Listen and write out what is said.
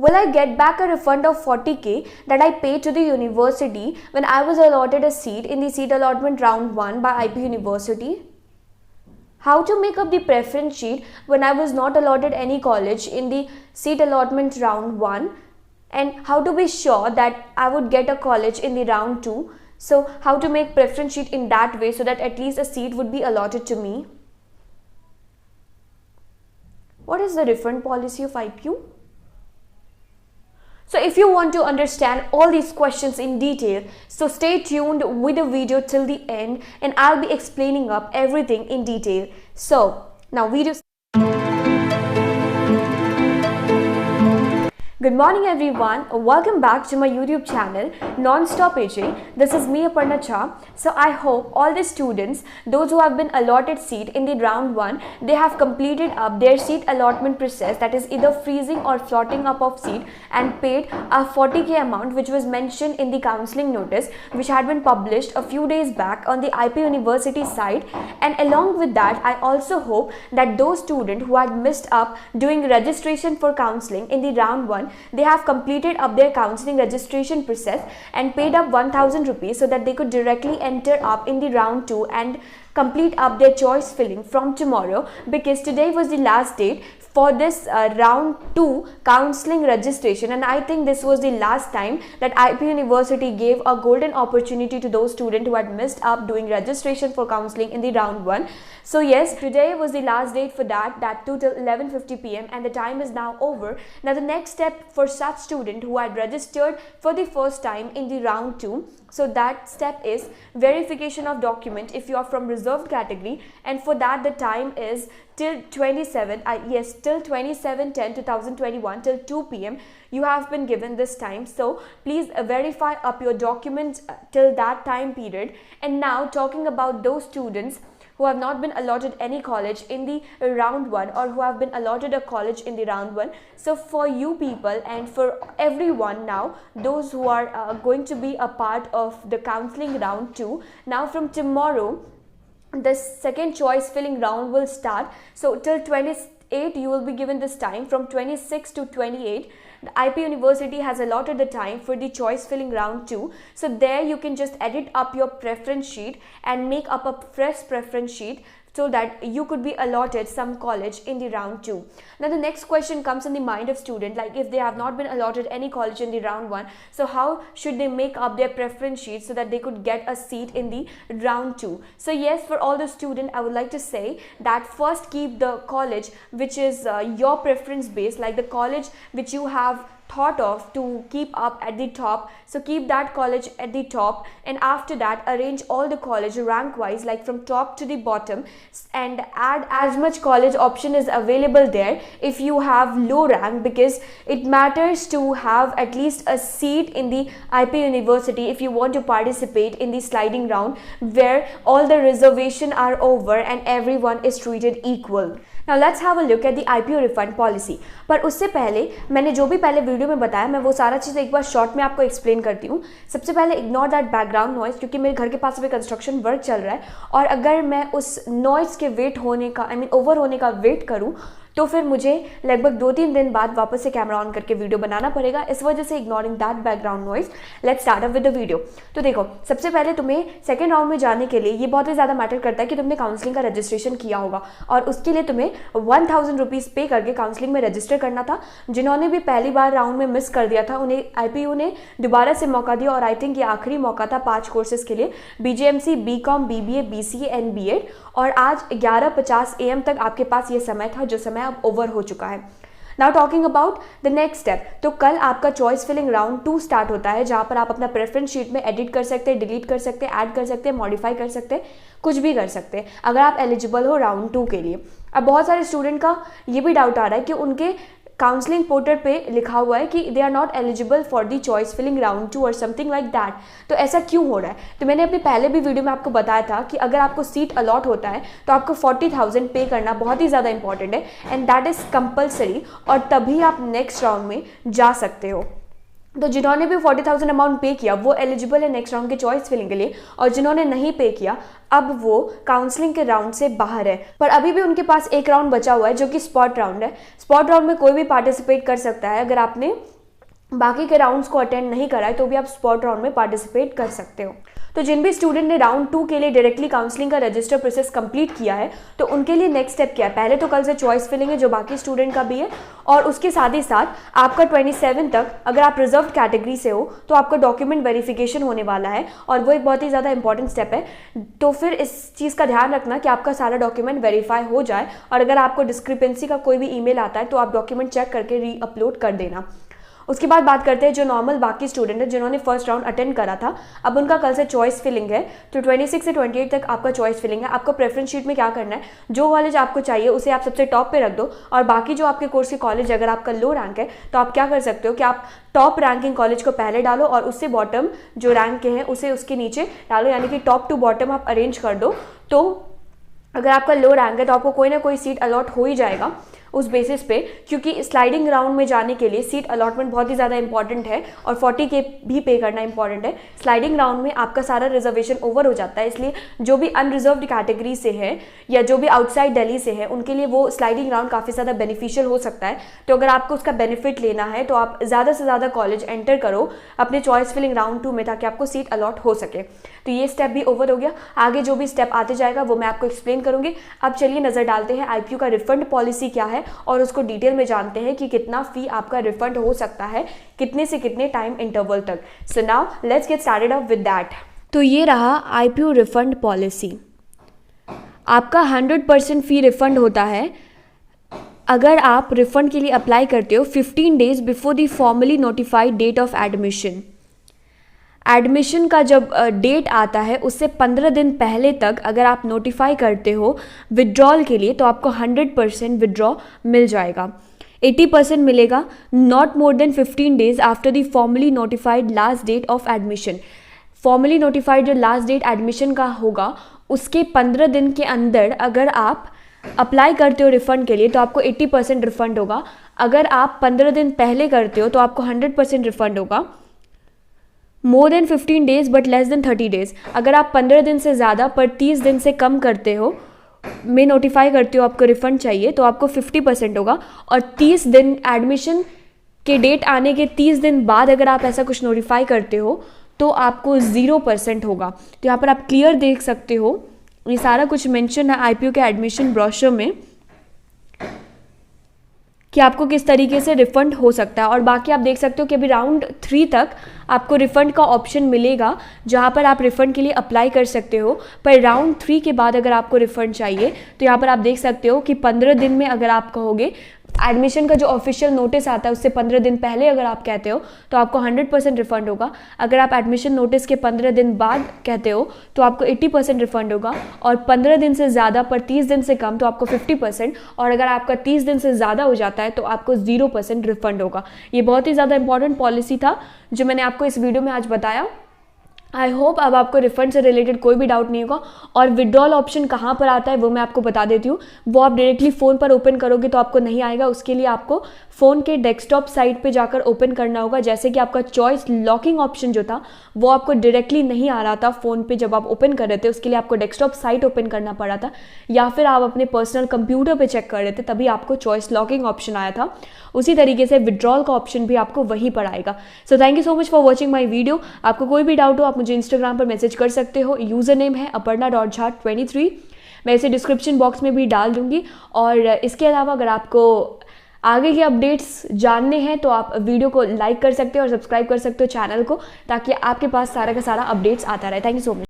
Will I get back a refund of 40k that I paid to the university when I was allotted a seat in the seat allotment round 1 by IP University? How to make up the preference sheet when I was not allotted any college in the seat allotment round 1, and how to be sure that I would get a college in the round 2. So how to make preference sheet in that way so that at least a seat would be allotted to me. What is the refund policy of IPU? So if you want to understand all these questions in detail, so stay tuned with the video till the end and I'll be explaining up everything in detail. So now video. Good morning everyone, welcome back to my YouTube channel Non-Stop AJ. This is me Aparna Jha. So I hope all the students, those who have been allotted seat in the round 1, they have completed up their seat allotment process, that is either freezing or floating up of seat, and paid a 40k amount which was mentioned in the counseling notice which had been published a few days back on the IP University site. And along with that, I also hope that those students who had missed up doing registration for counseling in the round 1, they have completed up their counseling registration process and paid up 1000 rupees so that they could directly enter up in the round 2 and complete up their choice filling from tomorrow, because today was the last date for this round 2 counseling registration, and I think this was the last time that IP University gave a golden opportunity to those students who had missed up doing registration for counseling in the round 1. So yes, today was the last date for that too, till 11:50 p.m. and the time is now over. Now the next step for such student who had registered for the first time in the round 2, so that step is verification of document if you are from reserved category, and for that the time is till 27/10/2021 till 2 p.m. you have been given this time. So please verify up your documents till that time period. And now talking about those students who have not been allotted any college in the round 1 or who have been allotted a college in the round 1. So for you people and for everyone now, those who are going to be a part of the counseling round 2, now from tomorrow the second choice filling round will start. So till 28 you will be given this time. From 26 to 28 the IP University has allotted the time for the choice filling round 2. So there you can just edit up your preference sheet and make up a fresh preference sheet so that you could be allotted some college in the round 2. Now the next question comes in the mind of student, like if they have not been allotted any college in the round 1, so how should they make up their preference sheet so that they could get a seat in the round 2? So yes, for all the student I would like to say that first keep the college which is your preference base, like the college which you have thought of to keep up at the top, so keep that college at the top, and after that arrange all the college rank wise, like from top to the bottom, and add as much college option is available there if you have low rank, because it matters to have at least a seat in the IP University if you want to participate in the sliding round where all the reservation are over and everyone is treated equal. Now let's have a look at the IPO refund policy. पर उससे पहले मैंने जो भी पहले video में बताया मैं वो सारा चीज़ एक बार शॉर्ट में आपको एक्सप्लेन करती हूँ. सबसे पहले इग्नोर दैट बैकग्राउंड नॉइस, क्योंकि मेरे घर के पास अभी कंस्ट्रक्शन वर्क चल रहा है और अगर मैं उस नॉइस के वेट होने का ओवर होने का वेट करूँ तो फिर मुझे लगभग 2-3 दिन बाद वापस से कैमरा ऑन करके वीडियो बनाना पड़ेगा. इस वजह से ignoring that background noise, let's start up with the video. तो देखो, सबसे पहले तुम्हें सेकंड राउंड में जाने के लिए ये बहुत ही ज़्यादा मैटर करता है कि तुमने काउंसलिंग का रजिस्ट्रेशन किया होगा और उसके लिए तुम्हें 1000 रुपीज़ पे करके काउंसलिंग में रजिस्टर करना था. जिन्होंने भी पहली बार राउंड में मिस कर दिया था उन्हें IPU ने दोबारा से मौका दिया और आई थिंक ये आखिरी मौका था 5 कोर्सेज के लिए, BGMC, BCom, BBA, BCA and B.Ed. और आज 11:50 AM तक आपके पास ये समय था, जो समय अब ओवर हो चुका है. Now talking about the next step, तो कल आपका चॉइस फिलिंग राउंड 2 स्टार्ट होता है, जहां पर आप अपना प्रेफरेंस शीट में एडिट कर सकते हैं, डिलीट कर सकते हैं, ऐड कर सकते हैं, मॉडिफाई कर सकते हैं, कुछ भी कर सकते हैं अगर आप एलिजिबल हो राउंड 2 के लिए. अब बहुत सारे स्टूडेंट का ये भी डाउट आ रहा है कि उनके काउंसलिंग पोर्टल पे लिखा हुआ है कि they are not eligible for the choice filling round 2 और समथिंग लाइक दैट. तो ऐसा क्यों हो रहा है? तो मैंने अपने पहले भी वीडियो में आपको बताया था कि अगर आपको सीट अलॉट होता है तो आपको 40,000 पे करना बहुत ही ज़्यादा इंपॉर्टेंट है एंड दैट इज़ कंपल्सरी, और तभी आप नेक्स्ट राउंड में जा सकते हो. तो जिन्होंने भी 40,000 अमाउंट पे किया वो एलिजिबल है नेक्स्ट राउंड के चॉइस फिलिंग के लिए, और जिन्होंने नहीं पे किया अब वो काउंसलिंग के राउंड से बाहर है। पर अभी भी उनके पास एक राउंड बचा हुआ है जो कि स्पॉट राउंड है। स्पॉट राउंड में कोई भी पार्टिसिपेट कर सकता है। अगर आपने बाकी के राउंड्स को अटेंड नहीं करा है तो भी आप स्पॉट राउंड में पार्टिसिपेट कर सकते हो। तो जिन भी स्टूडेंट ने राउंड 2 के लिए डायरेक्टली काउंसलिंग का रजिस्टर प्रोसेस कंप्लीट किया है तो उनके लिए नेक्स्ट स्टेप क्या है, पहले तो कल से चॉइस फिलिंग है जो बाकी स्टूडेंट का भी है, और उसके साथ ही साथ आपका 27 तक अगर आप रिजर्व कैटेगरी से हो तो आपका डॉक्यूमेंट वेरिफिकेशन होने वाला है, और वो एक बहुत ही ज़्यादा इंपॉर्टेंट स्टेप है। तो फिर इस चीज़ का ध्यान रखना कि आपका सारा डॉक्यूमेंट वेरीफाई हो जाए, और अगर आपको डिस्क्रिपेंसी का कोई भी ईमेल आता है तो आप डॉक्यूमेंट चेक करके री अपलोड कर देना। उसके बाद बात करते हैं जो नॉर्मल बाकी स्टूडेंट है जिन्होंने फर्स्ट राउंड अटेंड करा था, अब उनका कल से चॉइस फिलिंग है। तो 26 से 28 तक आपका चॉइस फिलिंग है। आपको प्रेफरेंस शीट में क्या करना है, जो कॉलेज आपको चाहिए उसे आप सबसे टॉप पे रख दो, और बाकी जो आपके कोर्स के कॉलेज अगर आपका लो रैंक है तो आप क्या कर सकते हो कि आप टॉप रैंकिंग कॉलेज को पहले डालो और उससे बॉटम जो रैंक के हैं उसे उसके नीचे डालो, यानी कि टॉप टू बॉटम आप अरेंज कर दो। तो अगर आपका लो रैंक है तो आपको कोई ना कोई सीट अलॉट हो ही जाएगा उस बेसिस पे, क्योंकि स्लाइडिंग राउंड में जाने के लिए सीट अलॉटमेंट बहुत ही ज़्यादा इंपॉर्टेंट है और 40K भी पे करना इंपॉर्टेंट है। स्लाइडिंग राउंड में आपका सारा रिजर्वेशन ओवर हो जाता है, इसलिए जो भी अनरिजर्व्ड कैटेगरी से है या जो भी आउटसाइड दिल्ली से है उनके लिए वो स्लाइडिंग राउंड काफ़ी ज़्यादा बेनिफिशियल हो सकता है। तो अगर आपको उसका बेनिफिट लेना है तो आप ज़्यादा से ज़्यादा कॉलेज एंटर करो अपने चॉइस फिलिंग राउंड 2 में, ताकि आपको सीट अलॉट हो सके। तो ये स्टेप भी ओवर हो गया। आगे जो भी स्टेप आते जाएगा वो मैं आपको एक्सप्लेन करूँगी। अब चलिए नज़र डालते हैं IPU का रिफंड पॉलिसी क्या है और उसको डिटेल में जानते हैं कि कितना फी आपका रिफंड हो सकता है, कितने से कितने टाइम इंटरवल तक। So now let's get started up with that. तो ये रहा IPU रिफंड पॉलिसी। आपका 100% फी रिफंड होता है अगर आप रिफंड के लिए अप्लाई करते हो 15 days before the formally notified date of admission. Admission का जब डेट आता है उससे 15 दिन पहले तक अगर आप नोटिफाई करते हो विड्रॉल के लिए तो आपको 100% विड्रॉ मिल जाएगा। 80% मिलेगा not more than 15 days after the formally notified last date of admission. Formally notified जो लास्ट डेट एडमिशन का होगा उसके 15 दिन के अंदर अगर आप अप्लाई करते हो रिफंड के लिए तो आपको 80% रिफंड होगा। अगर आप 15 दिन पहले करते हो तो आपको 100% रिफंड होगा। मोर than 15 days but less than 30 days, अगर आप 15 दिन से ज़्यादा पर 30 दिन से कम करते हो में नोटिफाई करते हो आपको रिफंड चाहिए तो आपको 50% होगा। और 30 दिन एडमिशन के डेट आने के 30 दिन बाद अगर आप ऐसा कुछ नोटिफाई करते हो तो आपको 0% होगा। तो यहाँ पर आप क्लियर देख सकते हो, ये सारा कुछ मेंशन है IPU के एडमिशन ब्रोशर में कि आपको किस तरीके से रिफंड हो सकता है। और बाकी आप देख सकते हो कि अभी राउंड 3 तक आपको रिफ़ंड का ऑप्शन मिलेगा जहां पर आप रिफ़ंड के लिए अप्लाई कर सकते हो। पर राउंड 3 के बाद अगर आपको रिफ़ंड चाहिए तो यहाँ पर आप देख सकते हो कि 15 दिन में अगर आप कहोगे, एडमिशन का जो ऑफिशियल नोटिस आता है उससे 15 दिन पहले अगर आप कहते हो तो आपको 100% रिफंड होगा। अगर आप एडमिशन नोटिस के 15 दिन बाद कहते हो तो आपको 80% रिफंड होगा, और 15 दिन से ज़्यादा पर 30 दिन से कम तो आपको 50%, और अगर आपका 30 दिन से ज़्यादा हो जाता है तो आपको 0% रिफंड होगा। ये बहुत ही ज़्यादा इंपॉर्टेंट पॉलिसी था जो मैंने आपको इस वीडियो में आज बताया। आई होप अब आपको रिफंड से रिलेटेड कोई भी डाउट नहीं होगा। और विड्रॉल ऑप्शन कहाँ पर आता है वो मैं आपको बता देती हूँ। वो आप डायरेक्टली फ़ोन पर ओपन करोगे तो आपको नहीं आएगा, उसके लिए आपको फ़ोन के डेस्कटॉप साइट पे जाकर ओपन करना होगा। जैसे कि आपका चॉइस लॉकिंग ऑप्शन जो था वो आपको डायरेक्टली नहीं आ रहा था फ़ोन पे जब आप ओपन कर रहे थे, उसके लिए आपको डेस्कटॉप साइट ओपन करना पड़ा था, या फिर आप अपने पर्सनल कंप्यूटर पर चेक कर रहे थे तभी आपको चॉइस लॉकिंग ऑप्शन आया था। उसी तरीके से विड्रॉल का ऑप्शन भी आपको वहीं पर आएगा। So thank you so much for watching my video. आपको कोई भी डाउट हो आप मुझे इंस्टाग्राम पर मैसेज कर सकते हो। यूज़र नेम है aparna.jha23। मैं इसे डिस्क्रिप्शन बॉक्स में भी डाल दूंगी। और इसके अलावा अगर आपको आगे के अपडेट्स जानने हैं तो आप वीडियो को लाइक कर सकते हो और सब्सक्राइब कर सकते हो चैनल को, ताकि आपके पास सारा का सारा अपडेट्स आता रहे। Thank you so much.